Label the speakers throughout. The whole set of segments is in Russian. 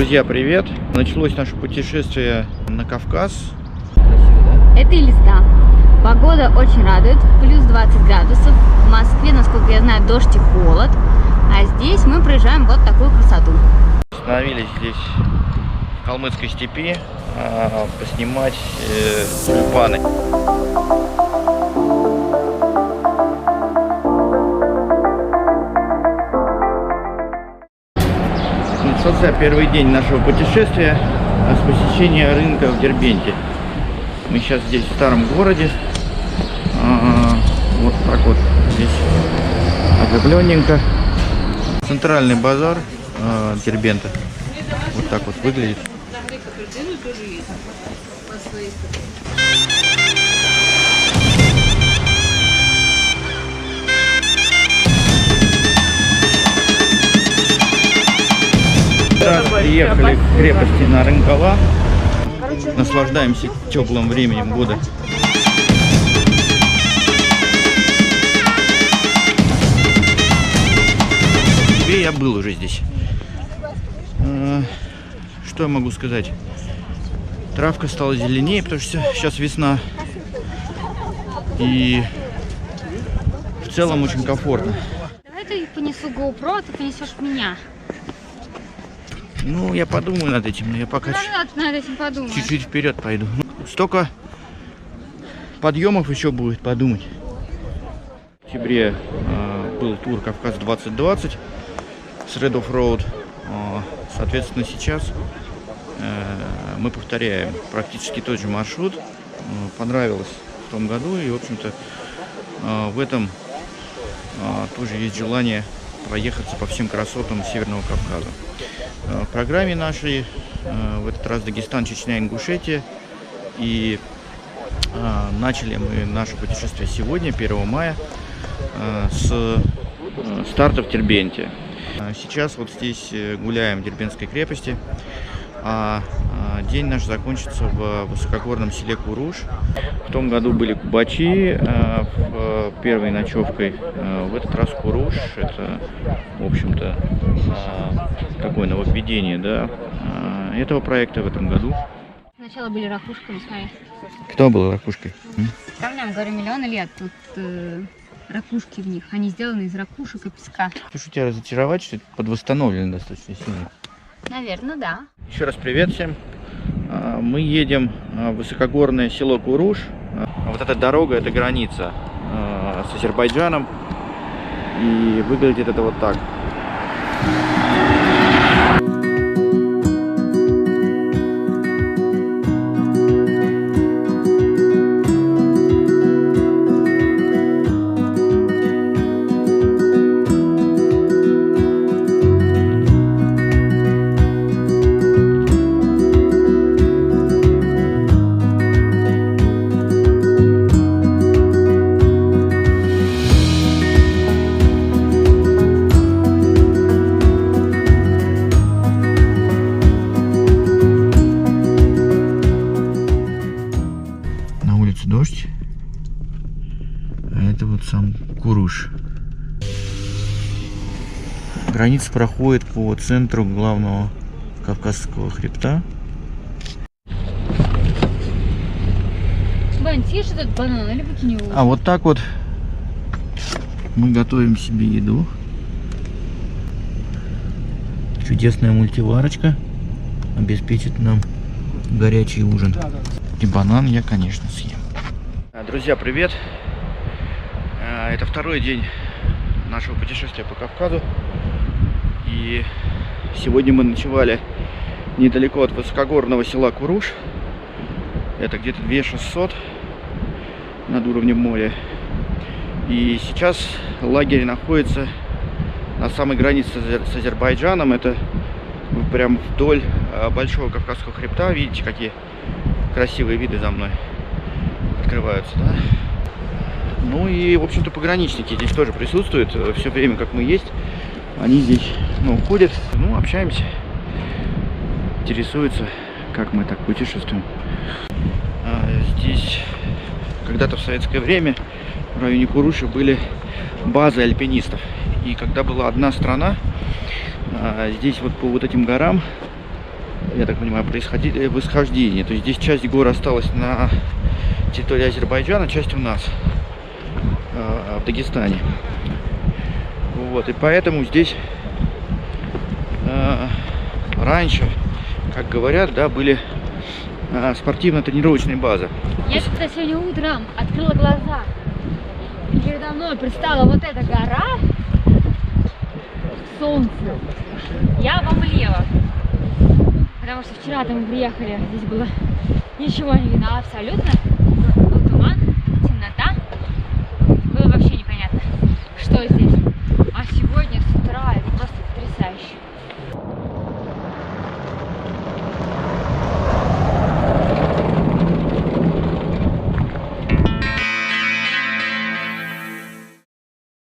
Speaker 1: Друзья, привет! Началось наше путешествие на Кавказ.
Speaker 2: Это Элиста. Погода очень радует. Плюс 20 градусов. В Москве, насколько я знаю, дождь и холод. А здесь мы проезжаем вот такую красоту.
Speaker 1: Остановились здесь в калмыцкой степи поснимать тюльпаны. Начался первый день нашего путешествия с посещения рынка в Дербенте. Мы сейчас здесь в старом городе. Вот так вот здесь оживленненько. Центральный базар Дербента. Вот так вот выглядит. Приехали к крепости Нарынкала. Наслаждаемся теплым временем года. Я был уже здесь. Что я могу сказать? Травка стала зеленее, потому что сейчас весна. И в целом очень комфортно.
Speaker 2: Давай я понесу GoPro, а ты понесешь меня.
Speaker 1: Ну, я подумаю над этим, но я пока чуть-чуть вперед пойду. Столько подъемов еще будет подумать. В октябре был тур Кавказ 2020 с Red Off Road. Соответственно, сейчас мы повторяем практически тот же маршрут. Понравилось в том году, и, в общем-то, в этом тоже есть желание проехаться по всем красотам Северного Кавказа. В программе нашей в этот раз Дагестан, Чечня, Ингушетия. И начали мы наше путешествие сегодня, 1 мая, с старта в Дербенте. Сейчас вот здесь гуляем в Дербентской крепости, а день наш закончится в высокогорном селе Куруш. В том году были Кубачи первой ночевкой. В этот раз Куруш. Это, в общем-то, такое нововведение, да, этого проекта в этом году.
Speaker 2: Сначала были ракушками, смотри.
Speaker 1: Кто был ракушкой?
Speaker 2: Камням, говорю, миллионы лет. Тут ракушки в них. Они сделаны из ракушек и песка.
Speaker 1: Хочу тебя разочаровать, что это подвосстановлено достаточно сильно.
Speaker 2: Наверное, да.
Speaker 1: Еще раз привет всем. Мы едем в высокогорное село Куруш. Вот эта дорога, это граница с Азербайджаном. И выглядит это вот так. Дождь, а это вот сам Куруш. Граница проходит по центру главного Кавказского хребта.
Speaker 2: Вань, съешь этот банан или выкинь его?
Speaker 1: А вот так вот мы готовим себе еду. Чудесная мультиварочка обеспечит нам горячий ужин. И банан я, конечно, съем. Друзья, привет! Это второй день нашего путешествия по Кавказу. И сегодня мы ночевали недалеко от высокогорного села Куруш. Это где-то 2600 над уровнем моря. И сейчас лагерь находится на самой границе с Азербайджаном. Это прям вдоль большого Кавказского хребта. Видите, какие красивые виды за мной открываются, да? Ну и, в общем-то, пограничники здесь тоже присутствуют. Все время, как мы есть, они здесь, ходят, общаемся, интересуются, как мы так путешествуем. Здесь когда-то в советское время в районе Куруша были базы альпинистов. И когда была одна страна, здесь вот по вот этим горам я так понимаю, восхождение. То есть здесь часть гор осталась на территории Азербайджана, часть у нас в Дагестане. Вот, и поэтому здесь раньше, как говорят, да, были спортивно-тренировочные базы.
Speaker 2: Я когда сегодня утром открыла глаза, и передо мной предстала вот эта гора, солнце, я обомлела. Потому что вчера-то мы приехали, здесь было ничего не видно абсолютно. Был туман, темнота. Было вообще непонятно, что здесь. А сегодня с утра это просто потрясающе.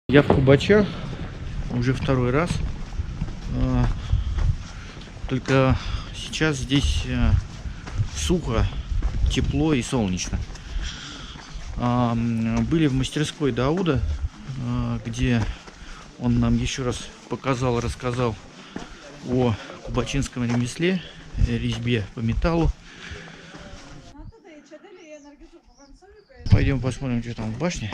Speaker 1: Я в Кубачах уже второй раз. Только сейчас здесь сухо, тепло и солнечно. Были в мастерской Дауда, где он нам еще раз показал, рассказал о кубачинском ремесле, резьбе по металлу. Пойдем посмотрим, что там в башне.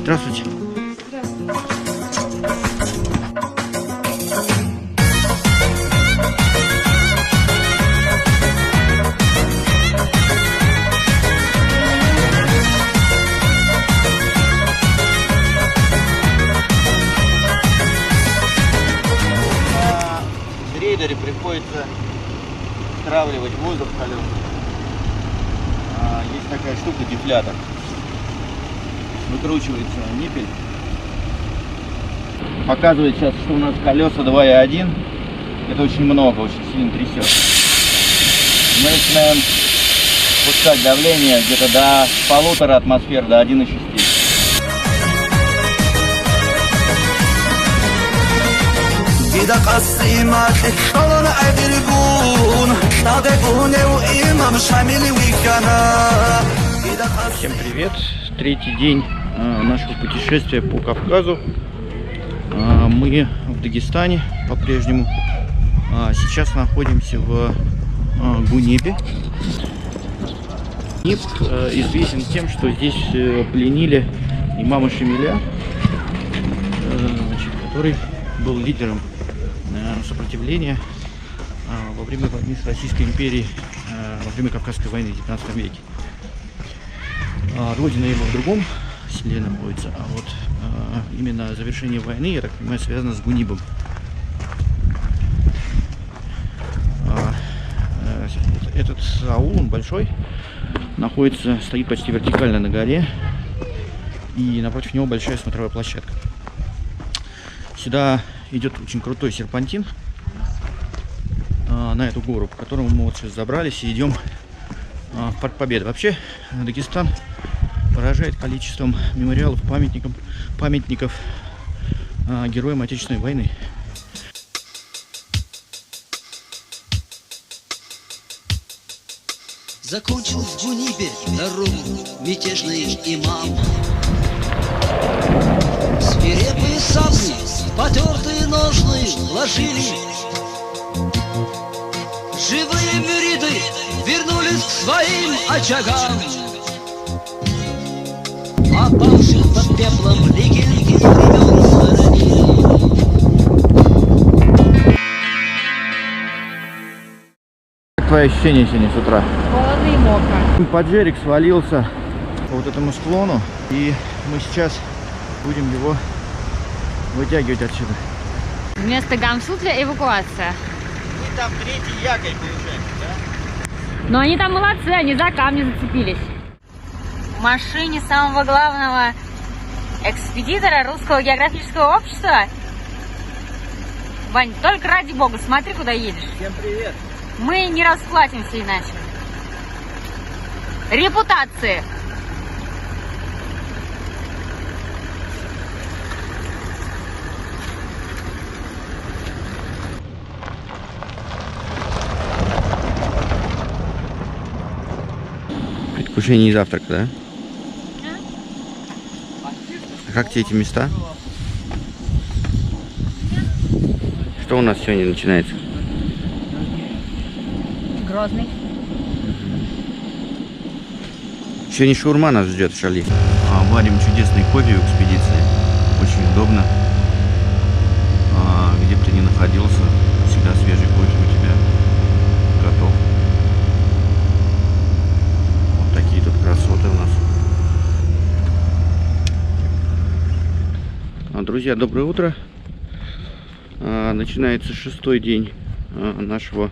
Speaker 1: Здравствуйте. На грейдере приходится стравливать воздух в колесах. Есть такая штука, дефлятор. Выкручивается ниппель. Показывает сейчас, что у нас колеса 2,1. Это очень много, очень сильно трясет. Мы начинаем пускать давление где-то до 1,5 атмосфер, до 1,6. Всем привет! Третий день нашего путешествия по Кавказу. Мы в Дагестане по-прежнему. Сейчас находимся в Гунебе. Гунеб известен тем, что здесь пленили имама Шамиля, который был лидером сопротивления во время войны с Российской империей, во время Кавказской войны в 19 веке. Родина его в другом селе находится, а вот именно завершение войны, я так понимаю, связано с Гунибом. Этот аул, он большой, находится, стоит почти вертикально на горе, и напротив него большая смотровая площадка. Сюда идет очень крутой серпантин на эту гору, по которому мы вот сейчас забрались и идем в Парк Победы. Вообще Дагестан поражает количеством мемориалов, памятников героям Отечественной войны.
Speaker 3: Закончил в Гунибе дорогу мятежный имам. Свирепые сабли, потертые ножны ложили. Живые мюриды вернулись к своим очагам. Опавших под пеплом легенды времен хоронили.
Speaker 1: Как твои ощущения сегодня с утра?
Speaker 2: Холодно и мокро.
Speaker 1: Поджерик свалился по вот этому склону, и мы сейчас будем его вытягивать отсюда.
Speaker 2: Вместо гамсутля эвакуация.
Speaker 1: И там третий якорь получается, да?
Speaker 2: Но они там молодцы, они за камни зацепились. В машине самого главного экспедитора Русского географического общества. Вань, только ради бога, смотри, куда едешь.
Speaker 1: Всем привет!
Speaker 2: Мы не расплатимся иначе. Репутации.
Speaker 1: Предвкушение завтрака, да? А как тебе эти места? Что у нас сегодня начинается?
Speaker 2: Грозный.
Speaker 1: Сегодня шаурма нас ждет в шали. Варим чудесный кофе в экспедиции. Очень удобно. Где бы ты ни находился, всегда свежий кофе у тебя готов. Вот такие тут красоты у нас. Друзья, доброе утро. Начинается 6-й день нашего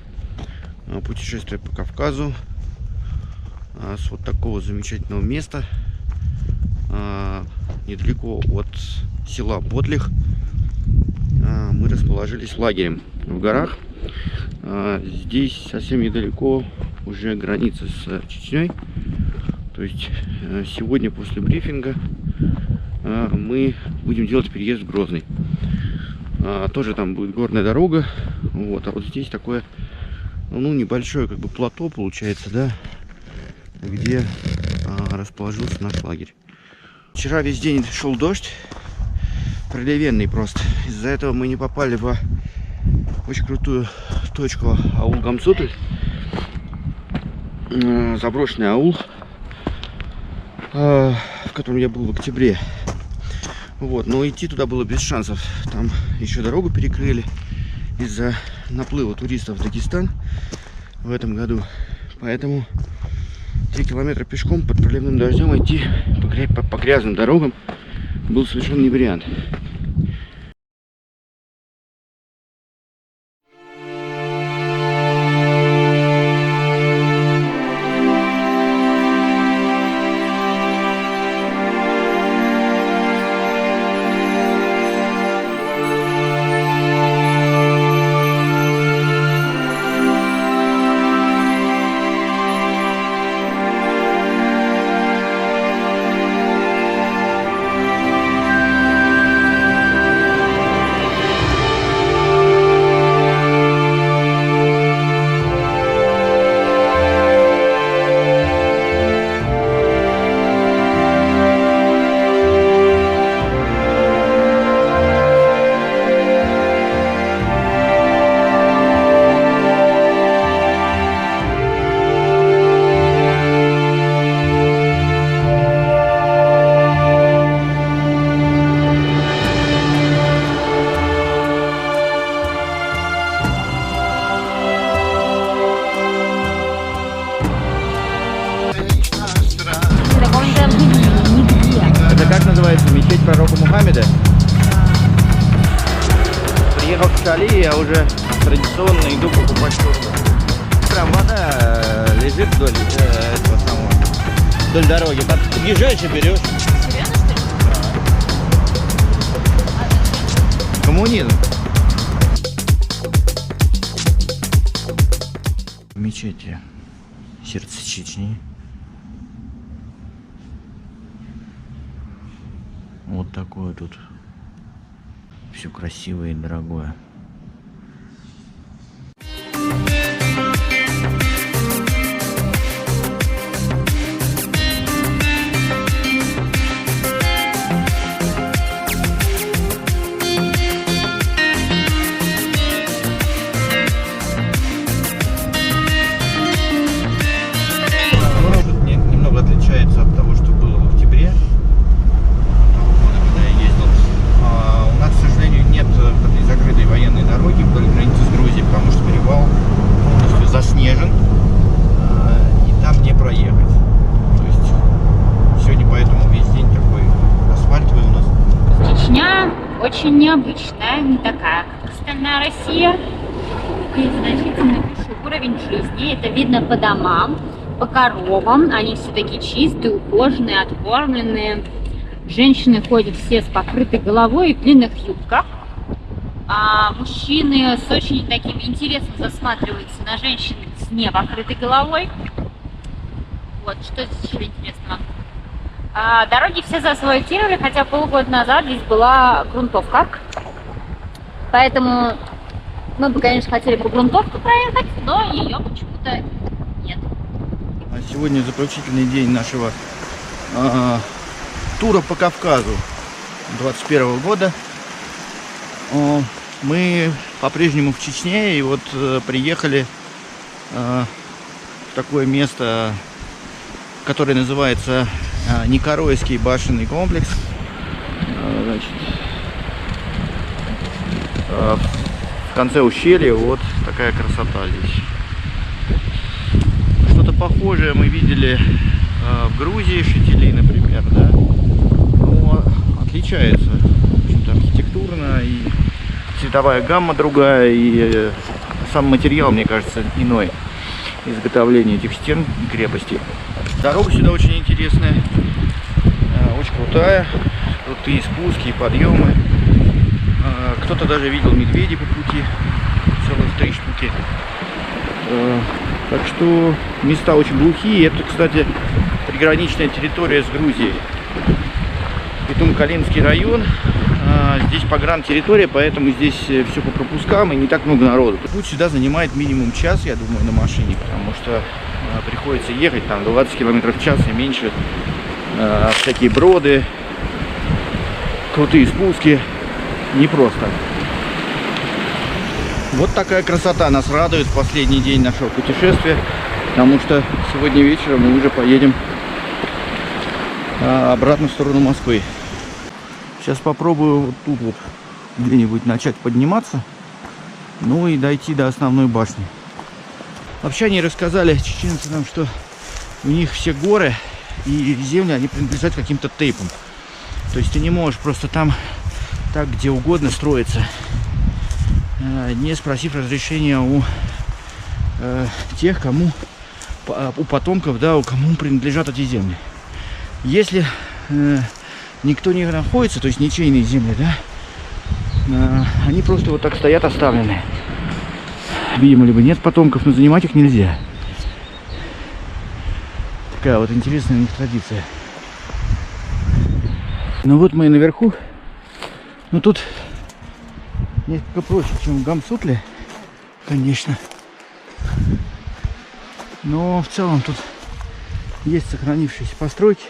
Speaker 1: путешествия по Кавказу. С вот такого замечательного места, недалеко от села Ботлих, мы расположились лагерем в горах. Здесь совсем недалеко уже граница с Чечней. То есть сегодня после брифинга мы будем делать переезд в Грозный. Тоже там будет горная дорога. Вот, а вот здесь такое, ну, небольшое как бы плато получается, да, где расположился наш лагерь. Вчера весь день шел дождь, проливенный просто. Из-за этого мы не попали в очень крутую точку аул Гамсуты. Заброшенный аул, в котором я был в октябре. Вот, но идти туда было без шансов. Там еще дорогу перекрыли из-за наплыва туристов в Дагестан в этом году. Поэтому 3 километра пешком под проливным дождем идти по грязным дорогам был совершенно не вариант. Как называется? Мечеть пророка Мухаммеда? Приехал в Шали, я уже традиционно иду покупать шурму. Прям вода лежит вдоль этого самого, вдоль дороги. Подъезжаешь и берешь.
Speaker 2: Серьезно, что ли?
Speaker 1: Коммунизм. В мечети сердце Чечни. Вот такое тут все красивое и дорогое. Немного отличается от того, что было в октябре. У нас, к сожалению, нет этой закрытой военной дороги вдоль границы с Грузией, потому что перевал полностью заснежен, и там не проехать. То есть сегодня поэтому весь день такой асфальтовый у нас.
Speaker 2: Чечня очень необычная, не такая, как остальная Россия. И значительно выше уровень жизни. Это видно по домам, по коровам. Они все такие чистые, ухоженные, откормленные. Женщины ходят все с покрытой головой и в длинных юбках. А мужчины с очень таким интересом засматриваются на женщин с непокрытой головой. Вот, что здесь еще интересного? Дороги все заасфальтировали, хотя полгода назад здесь была грунтовка. Поэтому мы бы, конечно, хотели по грунтовке проехать, но ее почему-то нет.
Speaker 1: Сегодня заключительный день нашего тура по Кавказу 2021 года. Мы по-прежнему в Чечне, и вот приехали в такое место, которое называется Никоройский башенный комплекс. Значит, в конце ущелья вот такая красота здесь. Что-то похожее мы видели в Грузии, Шетили, например, да? Но отличается, в общем-то, архитектурно, и цветовая гамма другая, и сам материал, мне кажется, иной изготовления этих стен и крепостей. Дорога сюда очень интересная, очень крутая, крутые спуски и подъемы. Кто-то даже видел медведей по пути, целых 3 штуки. Так что места очень глухие. Это, кстати, приграничная территория с Грузией. Итум-Калинский район. Здесь погрантерритория, поэтому здесь все по пропускам и не так много народу. Путь сюда занимает минимум час, я думаю, на машине, потому что приходится ехать там 20 км в час и меньше. Всякие броды, крутые спуски. Непросто. Вот такая красота нас радует в последний день нашего путешествия, потому что сегодня вечером мы уже поедем обратно в сторону Москвы. Сейчас попробую вот тут вот где-нибудь начать подниматься, ну и дойти до основной башни. Вообще они рассказали, чеченцы, нам, что у них все горы и земли, они принадлежат каким-то тейпам. То есть ты не можешь просто там так где угодно строиться, не спросив разрешения у тех, кому, у потомков, да, у кому принадлежат эти земли. Если никто не находится, то есть ничейные земли, да, они просто вот так стоят оставленные. Видимо, либо нет потомков, но занимать их нельзя. Такая вот интересная у них традиция. Ну вот мы и наверху. Но тут несколько проще, чем в Гамсутле, конечно. Но в целом тут есть сохранившиеся постройки.